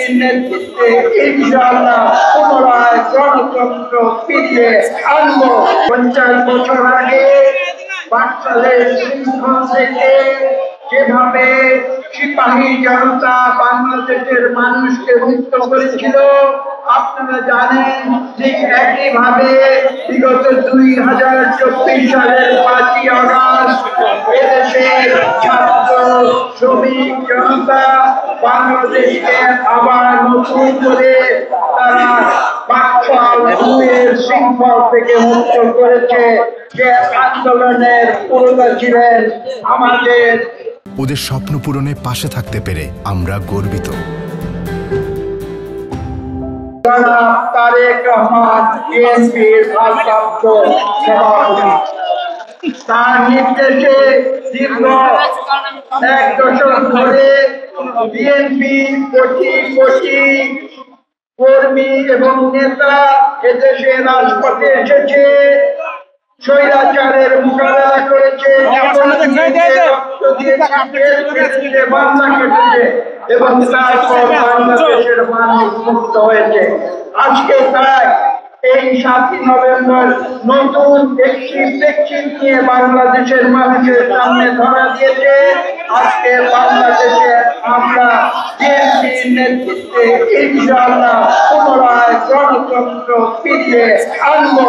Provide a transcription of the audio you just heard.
বিএনপির নেতৃত্বে ইনশাআল্লাহ পুনরায় গণতন্ত্র ফিরিয়ে আনবো। 50 বছর আগে বাকশালের শৃঙ্খল থেকে যেভাবে সিপাহী জনতা বাংলাদেশের মানুষকে মুক্ত করেছিল, আপনারা জানেন যে একইভাবে বিগত 2024 সালের 5ই আগস্ট এদেশের ছাত্র শ্রমিক জনতা বাংলাদেশকে আবার নতুন করে তারা বাকশাল 2-এর শৃঙ্খল থেকে মুক্ত করেছে। যে আন্দোলনের পুরোটা ছিলেন আমাদের। ওদের স্বপ্ন পূরণে পাশে থাকতে পেরে আমরা গর্বিত। তারেক রহমান বিএনপির ভারপ্রাপ্ত সভাপতি, তার নির্দেশে দীর্ঘ 1 দশক ধরে বিএনপি কোটি কোটি কর্মী এবং নেতা এদেশে রাজপথে এসেছে, স্বৈরাচারের মোকাবেলা করেছে, বাংলা কেটেছে এবং তারপর বাংলাদেশের মানুষ মুক্ত হয়েছে। আজকে তাই এই 7ই নভেম্বর নতুন একটি প্রেক্ষিত নিয়ে বাংলাদেশের মানুষের সামনে ধরা দিয়েছে। আজকে বাংলাদেশে আমরা বিএনপির নেতৃত্বে ইনশাআল্লাহ পুনরায় গণতন্ত্র ফিরিয়ে আনবো।